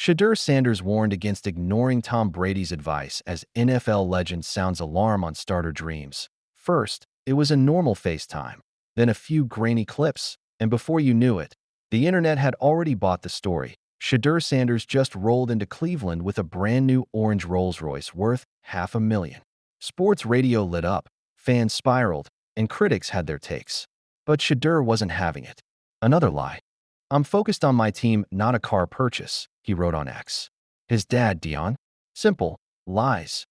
Shadur Sanders warned against ignoring Tom Brady's advice as NFL legend sounds alarm on starter dreams. First, it was a normal FaceTime, then a few grainy clips, and before you knew it, the internet had already bought the story. Shadur Sanders just rolled into Cleveland with a brand new orange Rolls-Royce worth $500,000. Sports radio lit up, fans spiraled, and critics had their takes. But Shedeur wasn't having it. Another lie. "I'm focused on my team, not a car purchase," he wrote on X. His dad, Dion? Simple. Lies.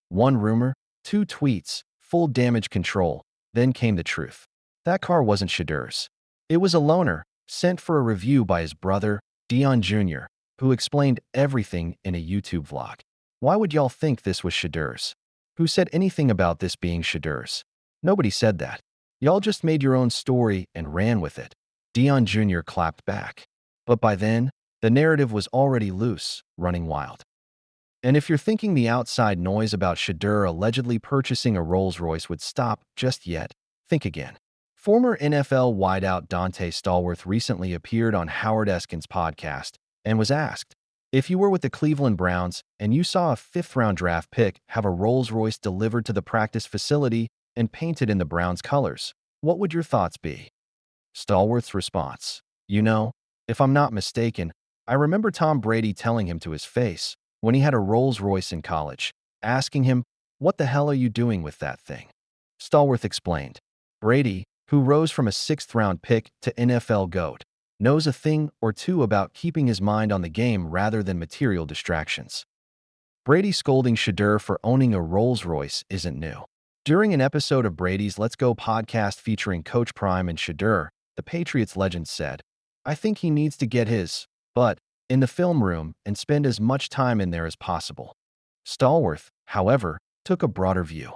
One rumor, two tweets, full damage control. Then came the truth. That car wasn't Shedeur's. It was a loaner, sent for a review by his brother, Dion Jr., who explained everything in a YouTube vlog. Why would y'all think this was Shedeur's? Who said anything about this being Shedeur's? Nobody said that. Y'all just made your own story and ran with it. Dion Jr. clapped back. But by then, the narrative was already loose, running wild. And if you're thinking the outside noise about Shedeur allegedly purchasing a Rolls-Royce would stop just yet, think again. Former NFL wideout Dante Stallworth recently appeared on Howard Eskin's podcast and was asked, if you were with the Cleveland Browns and you saw a fifth-round draft pick have a Rolls-Royce delivered to the practice facility and painted in the Browns' colors, what would your thoughts be? Stallworth's response, if I'm not mistaken, I remember Tom Brady telling him to his face when he had a Rolls-Royce in college, asking him, "What the hell are you doing with that thing?" Stallworth explained, Brady, who rose from a sixth-round pick to NFL GOAT, knows a thing or two about keeping his mind on the game rather than material distractions. Brady scolding Shedeur for owning a Rolls-Royce isn't new. During an episode of Brady's Let's Go podcast featuring Coach Prime and Shedeur, the Patriots legend said, "I think he needs to get his butt in the film room and spend as much time in there as possible." Stallworth, however, took a broader view.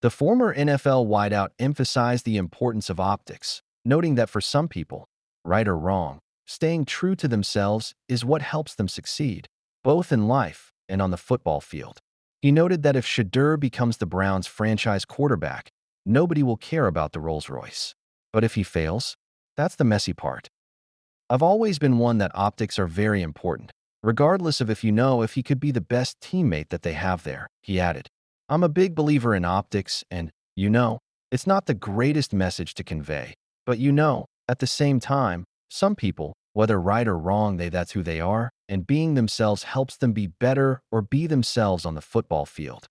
The former NFL wideout emphasized the importance of optics, noting that for some people, right or wrong, staying true to themselves is what helps them succeed, both in life and on the football field. He noted that if Shedeur becomes the Browns' franchise quarterback, nobody will care about the Rolls-Royce. But if he fails, that's the messy part. "I've always been one that optics are very important, regardless of if he could be the best teammate that they have there," he added. "I'm a big believer in optics and, it's not the greatest message to convey, but at the same time, some people, whether right or wrong, that's who they are, and being themselves helps them be better or be themselves on the football field."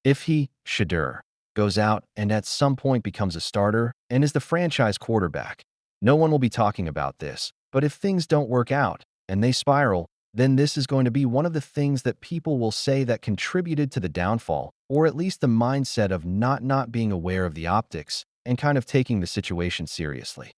If he, Shedeur, goes out and at some point becomes a starter and is the franchise quarterback, no one will be talking about this. But if things don't work out and they spiral, then this is going to be one of the things that people will say that contributed to the downfall, or at least the mindset of not being aware of the optics and kind of taking the situation seriously.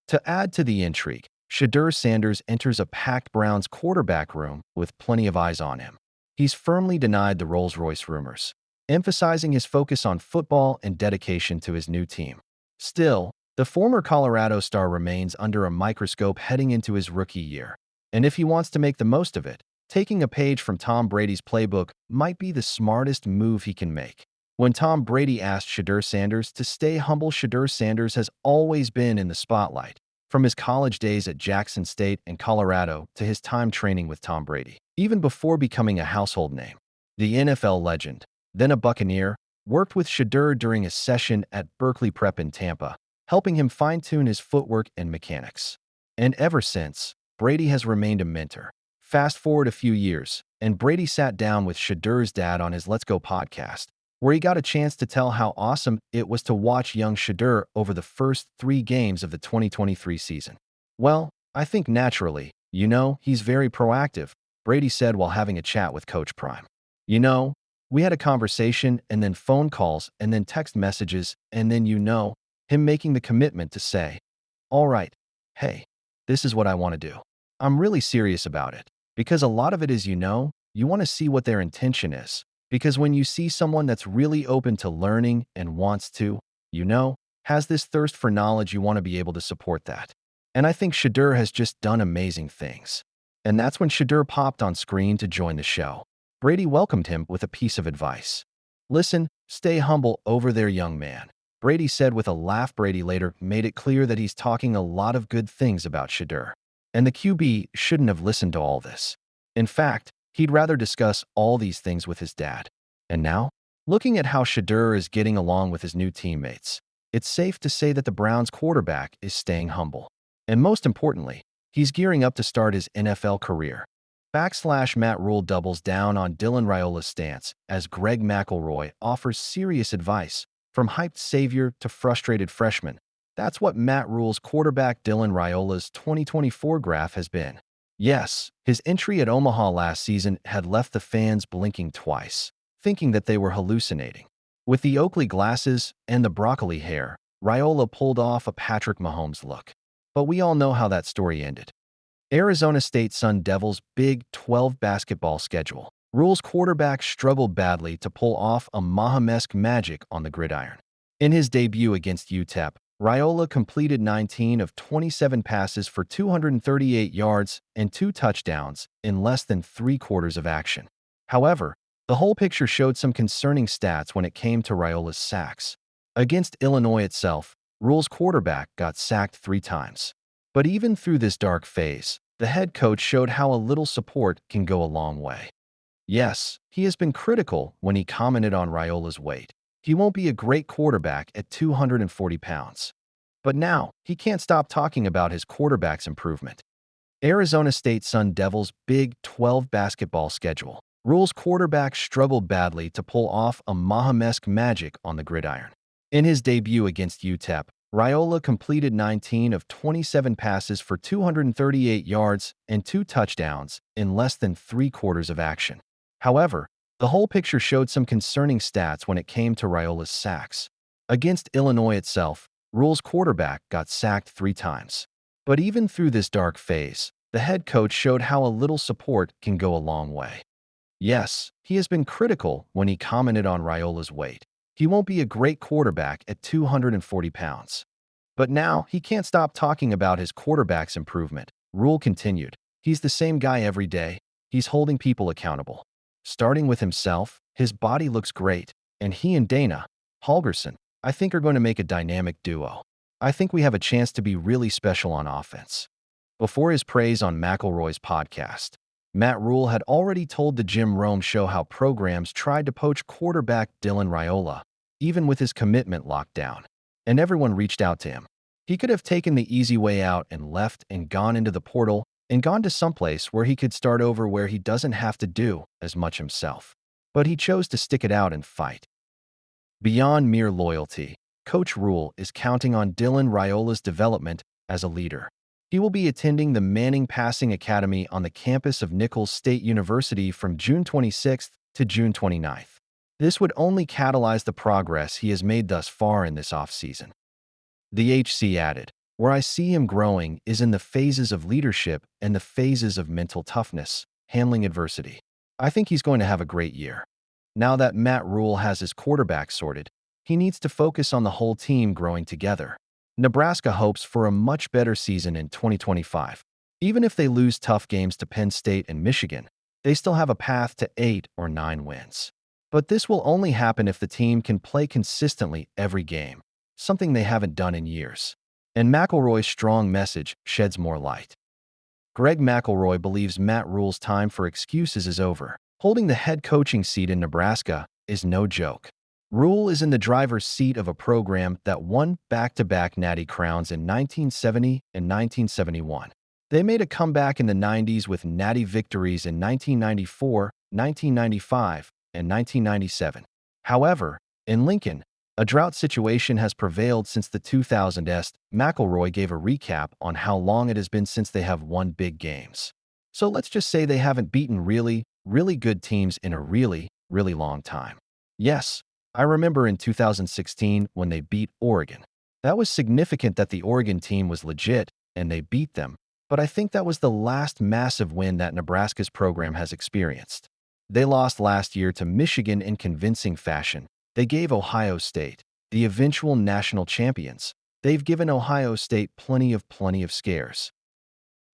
To add to the intrigue, Shadur Sanders enters a packed Browns quarterback room with plenty of eyes on him. He's firmly denied the Rolls-Royce rumors, emphasizing his focus on football and dedication to his new team. Still, the former Colorado star remains under a microscope heading into his rookie year, and if he wants to make the most of it, taking a page from Tom Brady's playbook might be the smartest move he can make. When Tom Brady asked Shadur Sanders to stay humble, Shadur Sanders has always been in the spotlight, from his college days at Jackson State and Colorado to his time training with Tom Brady. Even before becoming a household name, the NFL legend, then a Buccaneer, worked with Shedeur during a session at Berkeley Prep in Tampa, helping him fine-tune his footwork and mechanics. And ever since, Brady has remained a mentor. Fast forward a few years, and Brady sat down with Shedeur's dad on his Let's Go podcast, where he got a chance to tell how awesome it was to watch young Shedeur over the first 3 games of the 2023 season. "Well, I think naturally, he's very proactive," Brady said while having a chat with Coach Prime. We had a conversation and then phone calls and then text messages and then him making the commitment to say, all right, hey, this is what I want to do. I'm really serious about it. Because a lot of it is, you want to see what their intention is. Because when you see someone that's really open to learning and wants to, has this thirst for knowledge, you want to be able to support that. And I think Shedeur has just done amazing things. And that's when Shedeur popped on screen to join the show. Brady welcomed him with a piece of advice. "Listen, stay humble over there, young man," Brady said with a laugh. Brady later made it clear that he's talking a lot of good things about Shedeur. And the QB shouldn't have listened to all this. In fact, he'd rather discuss all these things with his dad. And now, looking at how Shedeur is getting along with his new teammates, it's safe to say that the Browns quarterback is staying humble. And most importantly, he's gearing up to start his NFL career. Matt Rule doubles down on Dylan Raiola's stance as Greg McElroy offers serious advice, from hyped savior to frustrated freshman. That's what Matt Rule's quarterback Dylan Raiola's 2024 graph has been. Yes, his entry at Omaha last season had left the fans blinking twice, thinking that they were hallucinating. With the Oakley glasses and the broccoli hair, Raiola pulled off a Patrick Mahomes look. But we all know how that story ended. Arizona State Sun Devils' Big 12 basketball schedule. Rule's quarterback struggled badly to pull off a Mahomes-esque magic on the gridiron. In his debut against UTEP, Raiola completed 19 of 27 passes for 238 yards and 2 touchdowns in less than 3/4 of action. However, the whole picture showed some concerning stats when it came to Raiola's sacks. Against Illinois itself, Rule's quarterback got sacked 3 times. But even through this dark phase, the head coach showed how a little support can go a long way. Yes, he has been critical when he commented on Raiola's weight. He won't be a great quarterback at 240 pounds. But now, he can't stop talking about his quarterback's improvement. Arizona State Sun Devils' Big 12 basketball schedule. Rule's quarterback struggled badly to pull off a Mahomes-esque magic on the gridiron. In his debut against UTEP, Raiola completed 19 of 27 passes for 238 yards and 2 touchdowns in less than 3/4 of action. However, the whole picture showed some concerning stats when it came to Raiola's sacks. Against Illinois itself, Rule's quarterback got sacked 3 times. But even through this dark phase, the head coach showed how a little support can go a long way. Yes, he has been critical when he commented on Raiola's weight. He won't be a great quarterback at 240 pounds. But now, he can't stop talking about his quarterback's improvement. Rule continued. He's the same guy every day. He's holding people accountable. Starting with himself, his body looks great, and he and Dana Holgerson, I think, are going to make a dynamic duo. I think we have a chance to be really special on offense. Before his praise on McElroy's podcast, Matt Rule had already told the Jim Rome show how programs tried to poach quarterback Dylan Raiola, even with his commitment locked down, and everyone reached out to him. He could have taken the easy way out and left and gone into the portal and gone to someplace where he could start over, where he doesn't have to do as much himself. But he chose to stick it out and fight. Beyond mere loyalty, Coach Rule is counting on Dylan Raiola's development as a leader. He will be attending the Manning Passing Academy on the campus of Nicholls State University from June 26th to June 29th. This would only catalyze the progress he has made thus far in this offseason. The HC added, "Where I see him growing is in the phases of leadership and the phases of mental toughness, handling adversity. I think he's going to have a great year." Now that Matt Rule has his quarterback sorted, he needs to focus on the whole team growing together. Nebraska hopes for a much better season in 2025. Even if they lose tough games to Penn State and Michigan, they still have a path to 8 or 9 wins. But this will only happen if the team can play consistently every game, something they haven't done in years. And McElroy's strong message sheds more light. Greg McElroy believes Matt Rule's time for excuses is over. Holding the head coaching seat in Nebraska is no joke. Rule is in the driver's seat of a program that won back-to-back Natty crowns in 1970 and 1971. They made a comeback in the 90s with Natty victories in 1994, 1995, and 1997. However, in Lincoln, a drought situation has prevailed since the 2000s. McElroy gave a recap on how long it has been since they have won big games. So let's just say they haven't beaten really good teams in a really long time. Yes, I remember in 2016 when they beat Oregon. That was significant that the Oregon team was legit and they beat them, but I think that was the last massive win that Nebraska's program has experienced. They lost last year to Michigan in convincing fashion. They gave Ohio State, the eventual national champions. They've given Ohio State plenty of scares.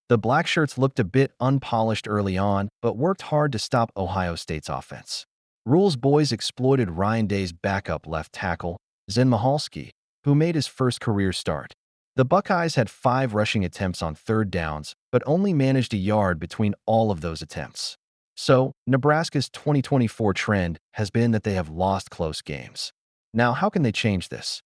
The Blackshirts looked a bit unpolished early on, but worked hard to stop Ohio State's offense. Rule's boys exploited Ryan Day's backup left tackle, Zen Mahalski, who made his first career start. The Buckeyes had 5 rushing attempts on third downs, but only managed a yard between all of those attempts. So, Nebraska's 2024 trend has been that they have lost close games. Now, how can they change this?